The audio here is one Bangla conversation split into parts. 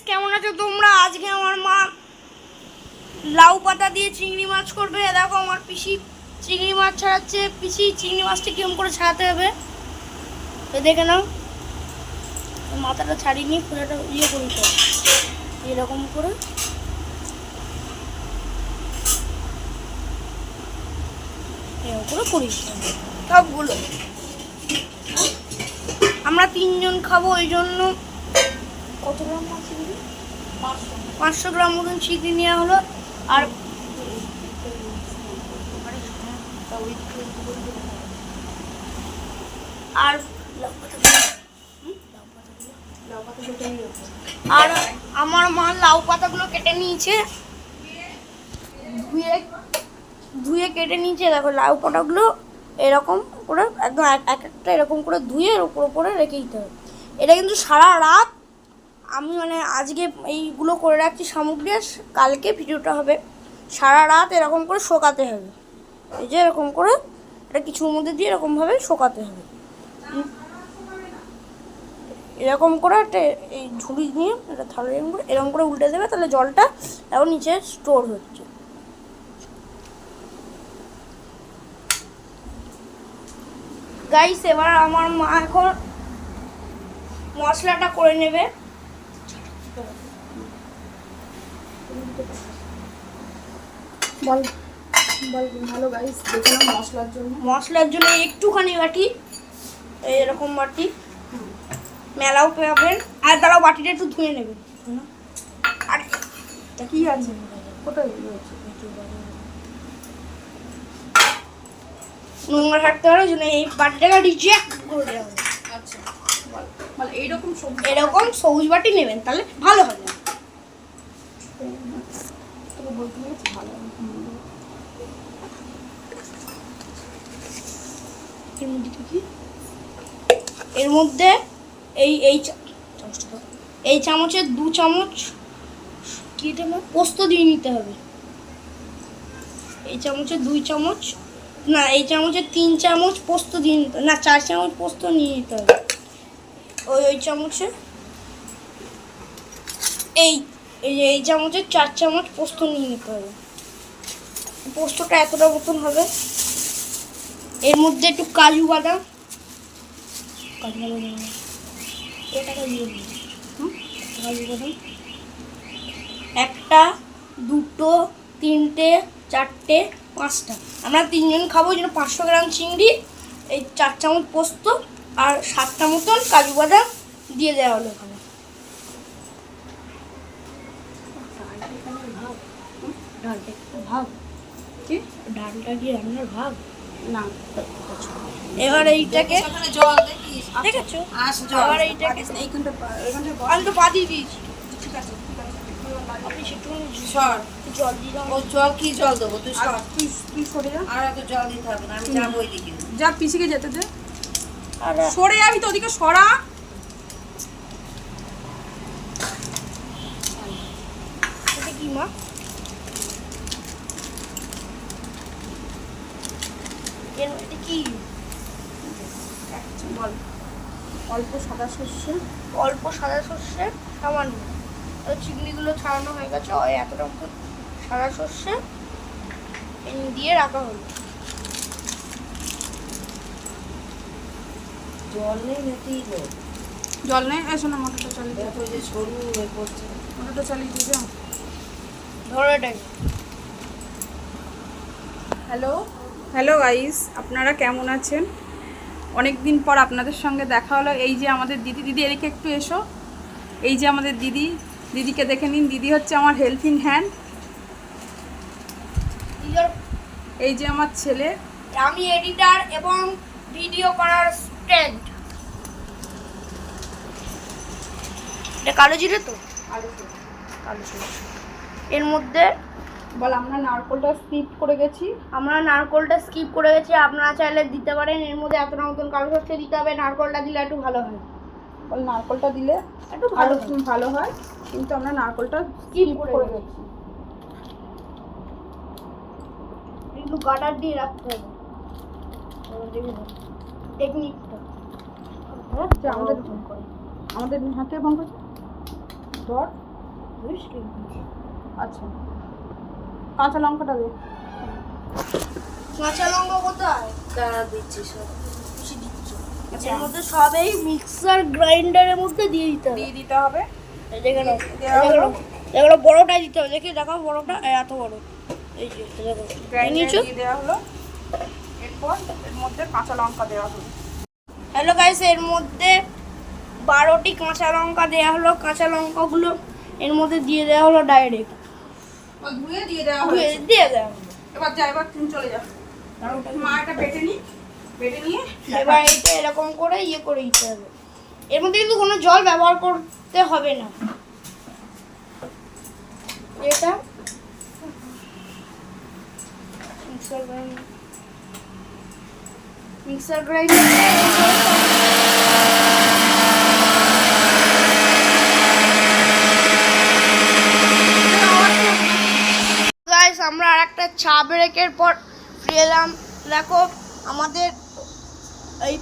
কেমন আছো তোমরা? আজকে আমার মা লাউ পাতা দিয়ে চিংড়ি মাছ করবে। দেখো আমার পিসি চিংড়ি মাছ ছাড়াচ্ছে। পিসি, চিংড়ি মাছটা কিরম করে ছাড়াতে হবে দেখে নাও। মাথাটা ছাড়িয়ে নিয়ে পুরোটা ইয়ে করে দিতে হবে, এরকম করে। এরকম করে করি সবগুলো। আমরা 3 জন খাবো, ওই জন্য কত গ্রাম মাছ? 500 গ্রাম মতন চিংড়ি নেওয়া হলো। আর আর আমার মা লাউ পাতাগুলো কেটে নিয়েছে, ধুয়ে কেটে নিয়েছে। দেখো লাউ পাতাগুলো এরকম করে একদম এক একটা এরকম করে ধুয়ে এর উপরে রেখে দিতে হবে। এটা কিন্তু সারা রাত আমি আজকে এইগুলো করে রাখছি সামগ্রী, কালকে ভিডিওটা হবে। সারা রাত এরকম করে শোকাতে হবে। এই যে এরকম করে এটা কিছুর মধ্যে দিয়ে এরকমভাবে শোকাতে হবে। এরকম করে একটা এই ঝুড়ি নিয়ে এটা থালা এরকম করে উল্টে দেবে, তাহলে জলটা এখন নিচে স্টোর হচ্ছে। গাইস, এবার আমার মা এখন মশলাটা করে নেবে। বল বল ভালো গাইস, দেখে নাও মশলার জন্য একটুখানি বাটি, এরকম বাটি মেলাও পাবেন। আর তারাও বাটিটা একটু ধুয়ে নেবেন। আর কি আছে কোথায় রয়েছে? নোংরা থাকতে পারে, ওই জন্য এই বাটিটাকে রিজেক্ট করে দেওয়া হবে। আচ্ছা বল, এইরকম এরকম সবুজ বাটি নেবেন, তাহলে ভালো হবে। এর মধ্যে এই চামচের 2 চামচ কি পোস্ত দিয়ে নিতে হবে। এই চামচের 2 চামচ না, এই চামচের 3 চামচ পোস্ত দিয়ে নিতে হবে, না 4 চামচ পোস্ত নিয়ে নিতে হবে। ওই চামচে এই চামচের 4 চামচ পোস্ত নিয়ে নিতে হবে। পোস্তটা এতটা মতন হবে। এর মধ্যে একটু কাজু বাদাম, একটা, দুটো, তিনটে, চারটে, 5টা। আমরা 3 জন খাবো, ওই জন্য 500 গ্রাম চিংড়ি, এই 4 চামচ পোস্ত আর 7টা মতন কাজু বাদাম দিয়ে দেওয়া হলো ওখানে। ডালটা কি রান্নার ভাগ না? এবার এইটাকে জল দেখিস, দেখেছো? এবার এইটাকে এইখানটা আমি তো বাদি দিয়েছি। ঠিক আছে আপনি সেটু সর জল দিলাম। ও জল কি জল দেবো? তুই সর, তুই সরে যা। আর এত জল দিতে হবে না, আমি যাবো ওইদিকে। যা পিছিয়ে যেতে দে, সরে যাবি তো ওদিকে, সরা। এটা কি মা? এর মধ্যে কি বল। অল্প সাদা সর্ষে, সামান্য। চিংড়িগুলো ছাড়ানো হয়ে গেছে, ওই এতটা মতো সাদা সর্ষে দিয়ে রাখা হলো। জল নেই নাকি? জল নেই, এসো না, মোটরটা চালিয়ে দেখো, যে সরু হয়ে পড়ছে, মোটরটা চালিয়ে দিয়ে যাও। ধরো এটাকে। হ্যালো গাইস, আপনারা কেমন আছেন? অনেক দিন পর আপনাদের সঙ্গে দেখা হলো। এই যে আমাদের দিদি এদিকে একটু এসো। এই যে আমাদের দিদিকে দেখে নিন। দিদি হচ্ছে আমার হেল্পিং হ্যান্ড। এই যে আমার ছেলে, আমি এডিটর এবং ভিডিও করার স্টুডেন্ট। এটা কালো জিরে তো? কালো জিরে। এর মধ্যে বল, আমরা নারকেলটা স্কিপ করে গেছি। আপনারা চাইলে দিতে পারেন। এর মধ্যে এতটা মতন কালো সর্ষে দিতে হবে। নারকেলটা দিলে একটু ভালো হয়। বল, নারকেলটা দিলে একটু ভালো হয়, কিন্তু আমরা নারকেলটা স্কিপ করে গেছি। একটু গাটার দিয়ে রাখতে হবে টেকনিকটা। আমাদের হাতে ভঙ্গ ধর আচ্ছা, কাঁচা লঙ্কাটা দে। কাঁচা লঙ্কা কোথায়? দাঁড়া দিচ্ছি সব। বেশি দিচ্ছ। আচ্ছা। এর মধ্যে সব এই মিক্সার গ্রাইন্ডারের মধ্যে দিয়ে দিতে হবে। দিয়ে দিতে হবে। এই দেখে নাও, দেওয়া হলো। এগুলো বড়টাই দিতে হবে। দেখি দেখাও বড়টা, এত বড়। এই যে দেখো, গ্রাইন্ডারে নিচু। দিয়ে দেওয়া হলো। এরপর এর মধ্যে কাঁচা লঙ্কা দেওয়া হলো। হ্যালো গাইস, এর মধ্যে 12টি কাঁচা লঙ্কা দেওয়া হলো। কাঁচা লঙ্কাগুলো এর মধ্যে দিয়ে দেওয়া হলো ডাইরেক্ট। ধুয়ে দিয়ে দেওয়া হয়েছে। দিয়ে দেওয়া হলো। এবার যা, এবার তুমি চলে যাও। মা এটা বেটে নিয়ে এবার এটা এরকম করে ইয়ে করে দিতে হবে। এর মধ্যে কিন্তু কোনো জল ব্যবহার করতে হবে না। এটা মিক্সার গ্রাইন্ডার গাইস, আমরা আর একটা চা ব্রেকের পর ফিরে এলাম। দেখো আমাদের এই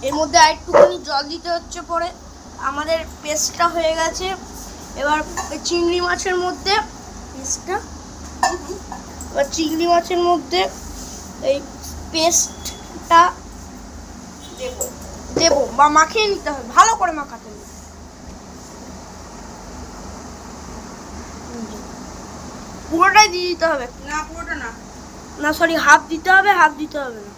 এর মধ্যে আরেকটুখানি জল দিতে হচ্ছে। পরে আমাদের পেস্টটা হয়ে গেছে। এবার চিংড়ি মাছের মধ্যে এই পেস্টটা দেবো বা মাখিয়ে নিতে হবে, ভালো করে মাখাতে হবে। পুরোটাই দিয়ে দিতে হবে না, পুরোটা না। না সরি, হাফ দিতে হবে, হাফ দিতে হবে না।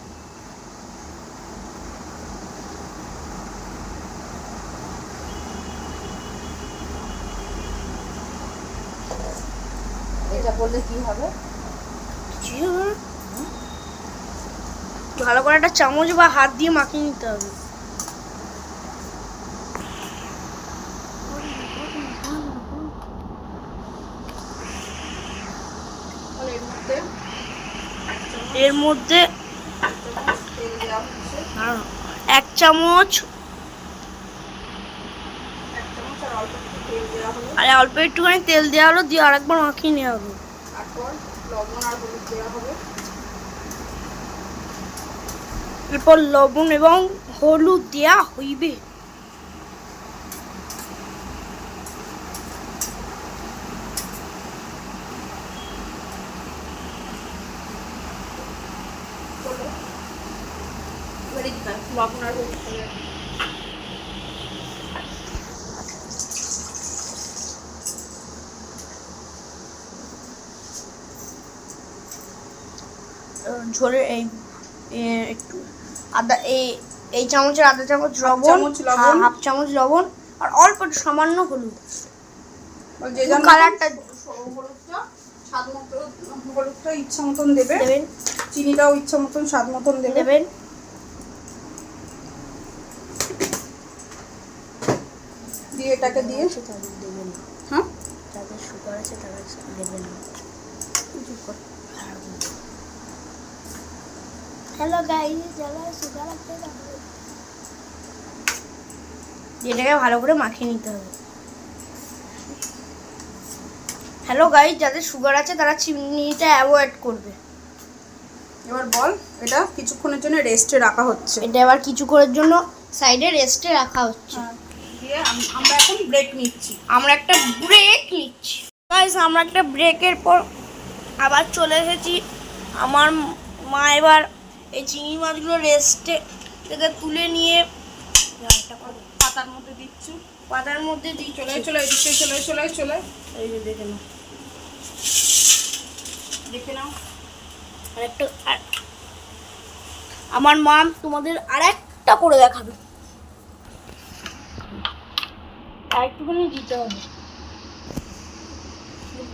এটা করলে কি হবে? ভালো করে একটা চামচ বা হাত দিয়ে মাখিয়ে নিতে হবে। এর মধ্যে তেল দেওয়া হচ্ছে। 1 চামচ আর অল্প একটু তেল আর অল্প একটুখানি তেল দেওয়া হলো। দেওয়া হলো, দিয়ে আরেকবার মাখিয়ে নেওয়া হলো। তারপর লবণ আর হলুদ দেওয়া হবে। এরপর লবণ এবং হলুদ দেওয়া হইবে। লবণ আর হলুদ দেওয়া। ঝোলের এই একটু আদা, এই চামচের আধা চামচ লবণ, চামচ লবণ। হাফ চামচ লবণ আর অল্প একটু সামান্য হলুদ। যে যার কালারটা হলুদটা ইচ্ছা মতন দেবে। দেবেন চিনিটাও ইচ্ছা মতন স্বাদ মতন দেবে। দেবেন দিয়ে এটাকে দিয়ে দেবেন না। হ্যাঁ, যাদের সুগার আছে তারা দেবেন না। হ্যালো গাইস, যারা সুগার আছে এটাকে ভালো করে মাখিয়ে নিতে হবে। হ্যালো গাইস, যাদের সুগার আছে তারা চিনিটা অ্যাভয়েড করবে। এবার বল, এটা কিছুক্ষণের জন্য রেস্টে রাখা হচ্ছে। এটা আবার কিছুক্ষণের জন্য সাইডে রেস্টে রাখা হচ্ছে। দিয়ে আমরা এখন ব্রেক নিচ্ছি। আমরা একটা ব্রেক নিচ্ছি গাইস। আমরা একটা ব্রেকের পর আবার চলে এসেছি। আমার মা এবার এই চিংড়ি মাছগুলো রেস্টে থেকে তুলে নিয়ে পাতার মধ্যে দিচ্ছি। পাতার মধ্যে দিয়ে চলে চলে এদিকে চলে চলে চলে এই যে দেখে নাও, দেখে নাও। আমার মা তোমাদের আরেকটা করে দেখাবে। আরেকটুখানি দিতে হবে,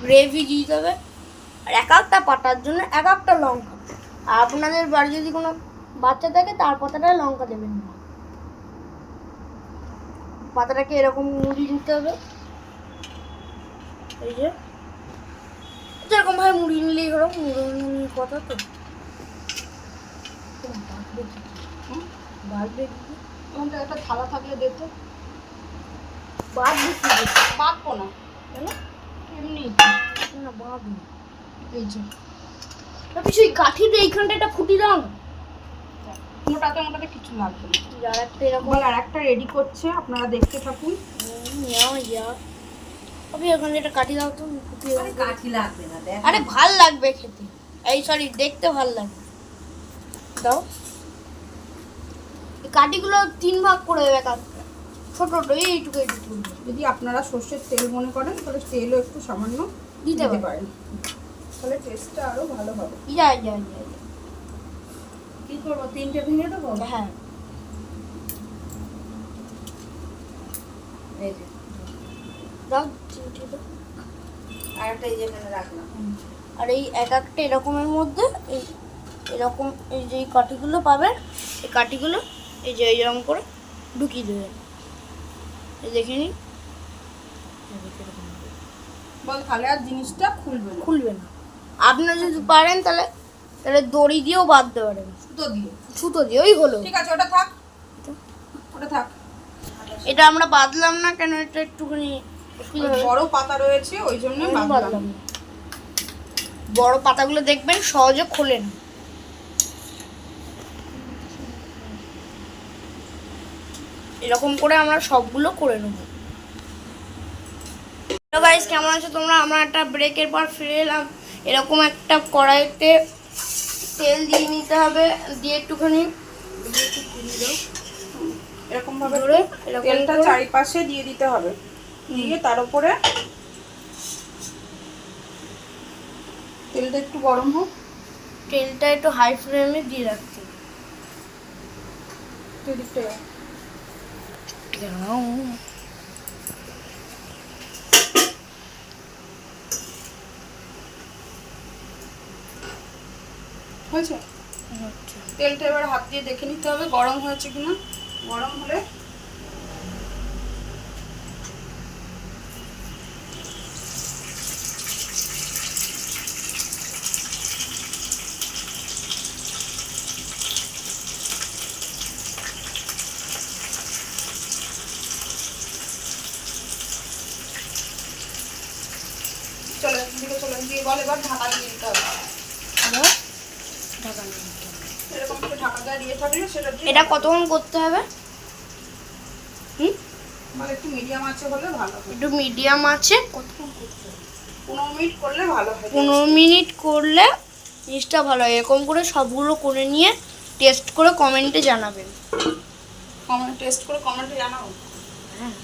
গ্রেভি দিতে হবে। আর এক একটা পাতার জন্য এক একটা লঙ্কা। আর আপনাদের বাড়ি যদি কোনো বাচ্চা থাকে তার পাতাটায় লঙ্কা দেবেন না। পাতাটাকে এরকম মুড়ি নিতে হবে। এই যে যেরকম ভাবে মুড়ি নিলেই হলো। মুড়ি কথা তো বাদ তোমাদের একটা থালা থাকলে দেখো। বাঁধবো না কেন, এমনি না বাদ এই যে কিছুই কাঠিতে এইখানটা একটা ফুটি দাও না। মোটাতে মোটাতে কিছু লাগবে না। আর একটা এরকম আর একটা রেডি করছে, আপনারা দেখতে থাকুন। আমি ওখানে একটা কাঠি দাও তো আমি কুপিয়ে আরে দেবো। কাঠি লাগবে না দেখ। আরে ভাল লাগবে খেতে, এই সরি দেখতে ভাল লাগবে। দাও এই কাঠিগুলো 3 ভাগ করে দেবে কাঠটা, ছোট ছোট এইটুকু এইটুকু যদি আপনারা সর্ষের তেল মনে করেন তাহলে তেলও একটু সামান্য দিতে দিতে পারেন। পারেন, তাহলে টেস্টটা আরো ভালো হবে। যায় যায় যায়। কি করবো, 3টে ভেঙে দেবো? হ্যাঁ এই যে, দাও চিমটি দাও। আর একটা এই যে এখানে রাখলাম। আর এই এক একটা এরকমের মধ্যে এই এরকম এই যে এই কাঠিগুলো পাবেন, এই কাঠিগুলো এই যে এইরকম করে ঢুকিয়ে দেবেন। এই দেখে নিন, বল তাহলে আর জিনিসটা খুলবে না, খুলবে না। আপনারা যদি পারেন তাহলে তাহলে দড়ি দিয়েও বাঁধতে পারেন, সুতো দিয়ে। সুতো দিয়ে, ওই হলো। ঠিক আছে, ওটা থাক, ওটা থাক। এটা আমরা বাঁধলাম না কেন, এটা একটুখানি অসুবিধা হবে। বড় পাতা রয়েছে ওই জন্য বাঁধলাম বাঁধলাম। না। বড় পাতাগুলো দেখবেন সহজে খোলে না। এরকম করে আমরা সবগুলো করে নেব। হ্যালো গাইস, কেমন আছো তোমরা? আমরা একটা ব্রেকের পর ফিরে এলাম। এরকম একটা কড়াইতে তেল দিয়ে নিতে হবে, দিয়ে একটুখানি এরকম ভাবে ধরে এরকম তেলটা করে- চারিপাশে দিয়ে দিতে হবে, দিয়ে তার উপরে তেলটা একটু গরম হোক, তেলটা একটু হাই ফ্লেমে দিয়ে রাখতে হবে। এদিকটা হয়েছে। আচ্ছা। তেলটা এবার হাত দিয়ে দেখে নিতে হবে গরম হয়েছে কিনা। গরম হলে চলে দিকে চলে দিয়ে বল এবার ঢাকা দিয়ে দিতে হবে। এবার ঢাকা দিয়ে দিতে হবে। এরকম করে ঢাকা দিয়ে থাকলে সেটা দিয়ে এটা কতক্ষণ করতে হবে? মানে একটু মিডিয়াম আছে হলে ভালো হয়। একটু মিডিয়াম আছে, কতক্ষণ করতে হবে? 15 মিনিট করলে ভালো হয়। 15 মিনিট করলে জিনিসটা ভালো হয়। এরকম করে সবগুলো করে নিয়ে টেস্ট করে কমেন্টে জানাবেন। টেস্ট করে কমেন্টে জানাও। হ্যাঁ